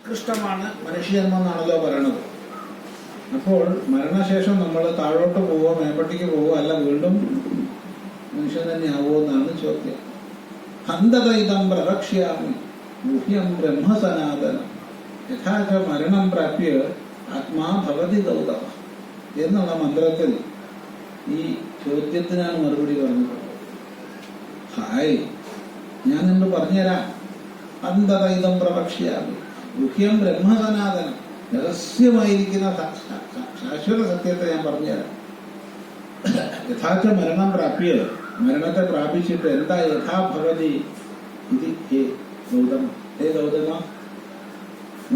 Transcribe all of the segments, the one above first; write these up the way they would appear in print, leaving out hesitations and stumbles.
ഉത്കൃഷ്ടമാണ് മനുഷ്യജന്മം എന്നാണല്ലോ പറയണത്. അപ്പോൾ മരണശേഷം നമ്മൾ താഴോട്ട് പോവോ മേപ്പട്ടിക്ക് പോവോ അല്ല വീണ്ടും മനുഷ്യൻ തന്നെ ആവോ എന്നാണ് ചോദ്യം. ഹന്തതൈതം പ്രവക്ഷ്യാമി ഗുഹ്യം ബ്രഹ്മസനാതനം യഥാച മരണം പ്രാപ്യ ആത്മാ ഭവതി ഗൗതമ എന്നുള്ള മന്ത്രത്തിൽ ഈ ചോദ്യത്തിനാണ് മറുപടി പറഞ്ഞത്. ഹായ്, ഞാൻ എന്ന് പറഞ്ഞുതരാം. അന്തതൈതം പ്രവക്ഷ്യാമി ഗുഹ്യം ബ്രഹ്മസനാതനം, രഹസ്യമായിരിക്കുന്ന ശാശ്വത സത്യത്തെ ഞാൻ പറഞ്ഞുതരാം. യഥാർത്ഥ മരണം പ്രാപ്യ, മരണത്തെ പ്രാപിച്ചിട്ട് എന്താ യഥാഭവതി ഇത് ഹേ ഗൗതമ, ഹേ ഗൗതമ,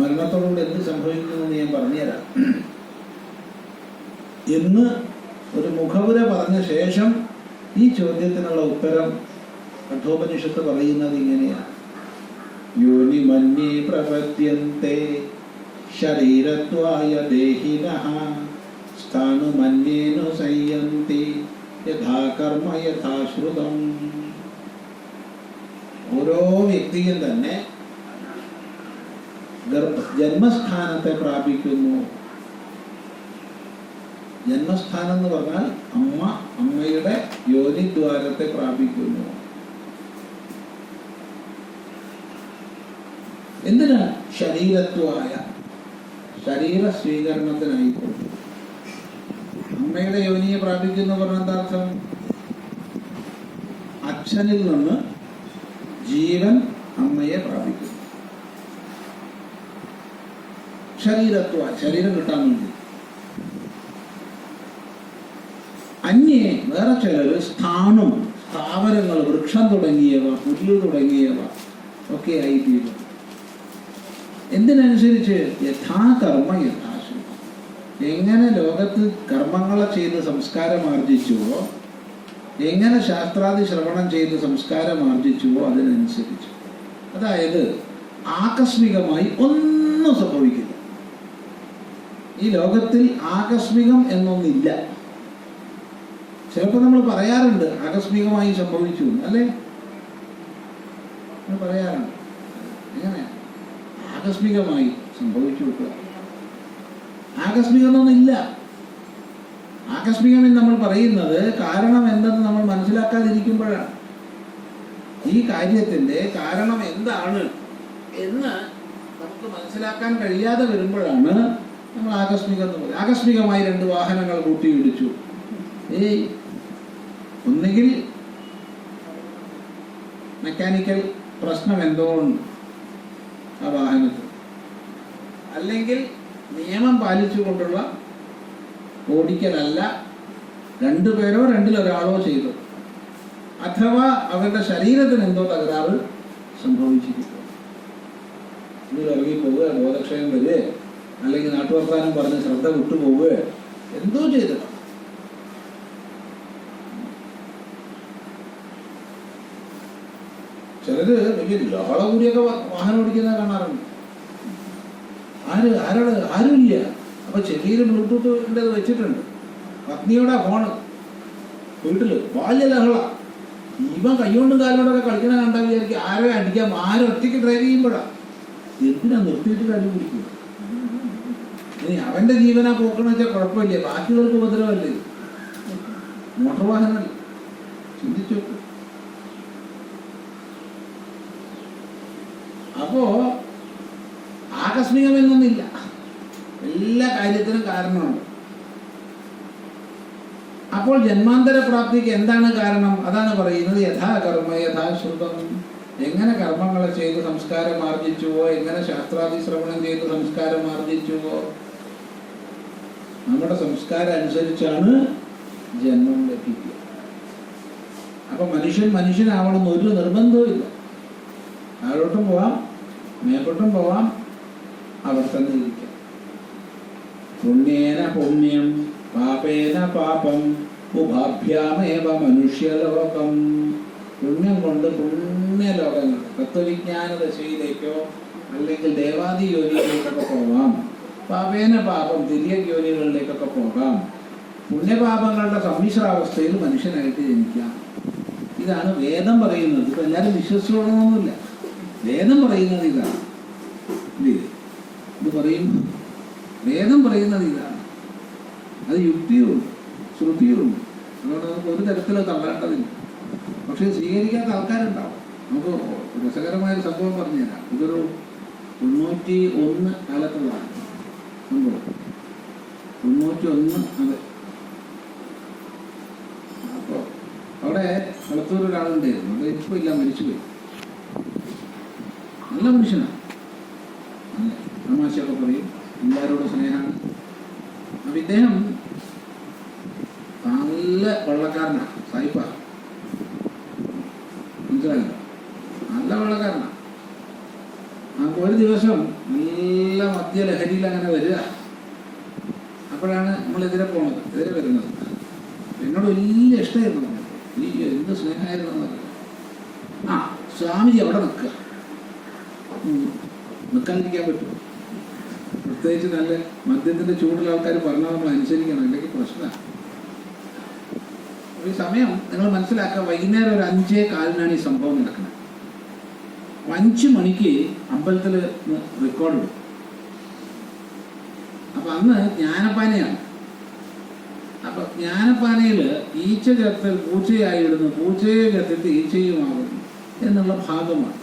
മരണത്തോടുകൂടി എന്ത് സംഭവിക്കുമെന്ന് ഞാൻ പറഞ്ഞുതരാം എന്ന് ഒരു മുഖവുര പറഞ്ഞ ശേഷം ഈ ചോദ്യത്തിനുള്ള ഉത്തരം കഠോപനിഷത്ത് പറയുന്നത് ഇങ്ങനെയാണ്. യോനി മന്യേ പ്രപദ്യന്തെ ശരീരത്വായ ദേഹിനഃ സ്ഥാണുമന്യേനു സംയന്തി യഥാ കർമ്മ യഥാശ്രുതം. ഓരോ വ്യക്തിയും തന്നെ ജന്മസ്ഥാനത്തെ പ്രാപിക്കുന്നു. ജന്മസ്ഥാനം എന്ന് പറഞ്ഞാൽ അമ്മ, അമ്മയുടെ യോനിദ്വാരത്തെ പ്രാപിക്കുന്നു. എന്തിനാ? ശരീരത്വായ, ശരീര സ്വീകരണത്തിനായി. അമ്മയുടെ യോനിയെ പ്രാപിക്കുന്നു പറഞ്ഞ എന്താ അർത്ഥം? അച്ഛനിൽ നിന്ന് ജീവൻ അമ്മയെ പ്രാപിക്കുന്നു. ശരീരത്വ, ശരീരം കിട്ടാൻ വേണ്ടി. അന്യേ, വേറെ ചിലർ സ്ഥാനം, സ്ഥാവരങ്ങൾ, വൃക്ഷം തുടങ്ങിയവ, പുല്ല് തുടങ്ങിയവ ഒക്കെ ആയിത്തീരും. എന്തിനനുസരിച്ച്? യഥാകർമ്മ യഥാശ്രുതം. എങ്ങനെ ലോകത്ത് കർമ്മങ്ങളെ ചെയ്ത് സംസ്കാരം ആർജിച്ചുവോ, എങ്ങനെ ശാസ്ത്രാദി ശ്രവണം ചെയ്ത് സംസ്കാരം ആർജിച്ചുവോ അതിനനുസരിച്ച്. അതായത് ആകസ്മികമായി ഒന്നും സംഭവിക്കില്ല. ഈ ലോകത്തിൽ ആകസ്മികം എന്നൊന്നില്ല. ചിലപ്പോൾ നമ്മൾ പറയാറുണ്ട് ആകസ്മികമായി സംഭവിച്ചു അല്ലേ, പറയാറുണ്ട്. എങ്ങനെ ആകസ്മികമായി സംഭവിച്ചു വെക്കുക? ആകസ്മികമൊന്നുമില്ല. ആകസ്മികമെന്ന് നമ്മൾ പറയുന്നത് കാരണം എന്തെന്ന് നമ്മൾ മനസ്സിലാക്കാതിരിക്കുമ്പോഴാണ്. ഈ കാര്യത്തിന്റെ കാരണം എന്താണ് എന്ന് നമുക്ക് മനസ്സിലാക്കാൻ കഴിയാതെ വരുമ്പോഴാണ് നമ്മൾ ആകസ്മികം എന്ന് പറയും. ആകസ്മികമായി 2 വാഹനങ്ങൾ കൂട്ടിയിടിച്ചു. ഒന്നുകിൽ മെക്കാനിക്കൽ പ്രശ്നം എന്തോ ഉണ്ട് ആ വാഹനത്തിൽ, അല്ലെങ്കിൽ നിയമം പാലിച്ചുകൊണ്ടുള്ള ഓടിക്കലല്ല, 2 പേരോ 2-ൽ-1 ചെയ്തു, അഥവാ അവരുടെ ശരീരത്തിന് എന്തോ തകരാറ് സംഭവിച്ചിരിക്കും. ഇതിൽ ഇറങ്ങിപ്പോവുക, ബോധക്ഷയം വരിക, അല്ലെങ്കിൽ നാട്ടുവർത്താനം പറഞ്ഞ് ശ്രദ്ധ വിട്ടുപോവുക, എന്തോ ചെയ്തിട്ട്. ചിലര് വലിയ ലഹള കൂടിയൊക്കെ വാഹനം ഓടിക്കുന്ന കാണാറുണ്ട്. ആരുമില്ല. അപ്പൊ ചെവിയിൽ ബ്ലൂടൂത്ത് വെച്ചിട്ടുണ്ട്, പത്നിയുടെ ഫോണ് വീട്ടില്, വലിയ ലഹള. ഇവൻ കൈകൊണ്ടും കാലുകൊണ്ടൊക്കെ കളിക്കണ കണ്ടാൽ വിചാരിക്കും ആരെ അടിക്കാം, ഒറ്റയ്ക്ക് ഡ്രൈവ് ചെയ്യുമ്പോഴാ. എന്തിനാ നിർത്തിയിട്ട് കാര്യം പിടിക്കുക? ഇനി അവന്റെ ജീവനാ പോക്കണെന്ന് വെച്ചാൽ കുഴപ്പമില്ല, ബാക്കിയുള്ളവർക്ക് ഉപദ്രവമല്ലേ? മോട്ടോർ വാഹനമല്ലേ? ചിന്തിച്ചു. അപ്പോ ആകസ്മികമെന്നൊന്നില്ല, എല്ലാ കാര്യത്തിനും കാരണമുണ്ട്. അപ്പോൾ ജന്മാന്തര പ്രാപ്തിക്ക് എന്താണ് കാരണം? അതാണ് പറയുന്നത് യഥാ കർമ്മ യഥാശ്രുതം. എങ്ങനെ കർമ്മങ്ങളെ ചെയ്ത് സംസ്കാരം ആർജിച്ചുവോ, എങ്ങനെ ശാസ്ത്രാദി ശ്രവണം ചെയ്ത് സംസ്കാരം ആർജിച്ചുവോ, നമ്മുടെ സംസ്കാരം അനുസരിച്ചാണ് ജന്മം ലഭിക്കുക. അപ്പൊ മനുഷ്യനാവണമെന്ന് ഒരു നിർബന്ധവും ഇല്ല. താഴോട്ടും പോവാം, മേപ്പോട്ടും പോവാം, അവിടെ തന്നെ ഇരിക്കാം. പുണ്യേന പുണ്യം പാപേന പാപം ഉഭാഭ്യാമേവ മനുഷ്യലോകം. പുണ്യം കൊണ്ട് പുണ്യലോകങ്ങൾ, തത്വവിജ്ഞാന ദശയിലേക്കോ അല്ലെങ്കിൽ ദേവാദി യോനികളിലേക്കൊക്കെ പോവാം. പാപേന പാപം, തിരിയ യോനികളിലേക്കൊക്കെ പോകാം. പുണ്യപാപങ്ങളുടെ സമ്മിശ്രാവസ്ഥയിൽ മനുഷ്യനായിട്ട് ജനിക്കാം. ഇതാണ് വേദം പറയുന്നത്. ഇപ്പൊ എല്ലാവരും വിശ്വസിച്ചോളണമെന്നില്ല. വേദം പറയുന്നത് ഇതാണ്. അത് പറയും. വേദം പറയുന്നത് ഇതാണ്. അത് യുക്തിയുമുണ്ട്, ശ്രുതിയുമുണ്ട്. അതുകൊണ്ട് നമുക്ക് ഒരു തരത്തിലും തള്ളേണ്ടതില്ല. പക്ഷേ സ്വീകരിക്കാത്ത ആൾക്കാരുണ്ടാവും. നമുക്ക് രസകരമായൊരു സംഭവം പറഞ്ഞു തരാം. ഇതൊരു 91 കാലത്തുള്ളതാണ് സംഭവം. 91. അതെ. അപ്പോൾ അവിടെ കളത്തൂർ ഒരാളുണ്ടായിരുന്നു. അത് ഇപ്പോൾ ഇല്ല, മരിച്ചുപോയി. നല്ല മനുഷ്യനാണ്, നല്ല തമാശയൊക്കെ പറയും, എല്ലാവരോടും സ്നേഹമാണ്. അപ്പം ഇദ്ദേഹം നല്ല വെള്ളക്കാരനാണ്, സായിപ്പാണ്. മനസ്സിലായില്ല, നല്ല വെള്ളക്കാരനാണ്. അപ്പോൾ ഒരു ദിവസം നല്ല മദ്യലഹരിയിൽ അങ്ങനെ വരിക. അപ്പോഴാണ് നമ്മളെതിരെ പോണത്, എതിരെ വരുന്നത്. എന്നോട് വലിയ ഇഷ്ടമായിരുന്നു, ഈ എന്ത് സ്നേഹമായിരുന്നു എന്നറിയാം. ആ സ്വാമിജി അവിടെ നിൽക്കുക, നിൽക്കാതിരിക്കാൻ പറ്റുമോ? പ്രത്യേകിച്ച് നല്ല മദ്യത്തിൻ്റെ ചൂടുള്ള ആൾക്കാർ പറഞ്ഞാൽ നമ്മൾ അനുസരിക്കണം, അല്ലെങ്കിൽ പ്രശ്നമാണ്. ഈ സമയം നിങ്ങൾ മനസ്സിലാക്കുക, വൈകുന്നേരം ഒരു 5:15 ഈ സംഭവം നടക്കുന്നത്. 5 മണിക്ക് അമ്പലത്തിൽ റെക്കോർഡ് ഇടും. അപ്പം അന്ന് ജ്ഞാനപ്പാനയാണ്. അപ്പം ജ്ഞാനപ്പാനയിൽ ഈച്ച ചേർത്ത് പൂച്ചയായി ഇടുന്നു, പൂച്ചയെ ചേർത്തിട്ട് ഈച്ചയുമാകുന്നു എന്നുള്ള ഭാഗമാണ്.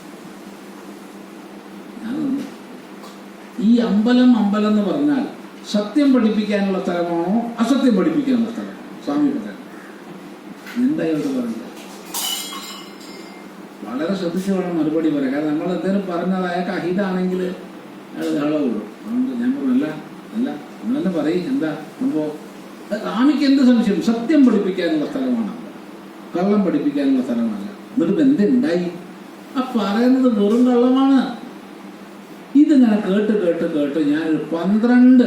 ഈ അമ്പലം എന്ന് പറഞ്ഞാൽ സത്യം പഠിപ്പിക്കാനുള്ള സ്ഥലമാണോ അസത്യം പഠിപ്പിക്കാനുള്ള സ്ഥലമാണോ? സ്വാമി പറയാം. എന്തായിട്ട് പറഞ്ഞത് വളരെ ശ്രദ്ധിച്ച് വേണം മറുപടി പറയാം. കാരണം നമ്മൾ എന്തെങ്കിലും പറഞ്ഞത് അയാൾക്ക് അഹിതാണെങ്കിൽ അയാൾ ആളവുള്ളൂ. അതുകൊണ്ട് ഞാൻ പറഞ്ഞല്ല, അല്ല നിങ്ങളെന്നെ പറയും എന്താ സംഭവം. സ്വാമിക്ക് എന്ത് സംശയം? സത്യം പഠിപ്പിക്കാനുള്ള സ്ഥലമാണ്, കള്ളം പഠിപ്പിക്കാനുള്ള സ്ഥലമല്ല. എന്നിട്ട് എന്തുണ്ടായി? ആ പറയുന്നത് വെറും കള്ളമാണ്. ഇതിങ്ങനെ കേട്ട് കേട്ട് കേട്ട് ഞാനൊരു 12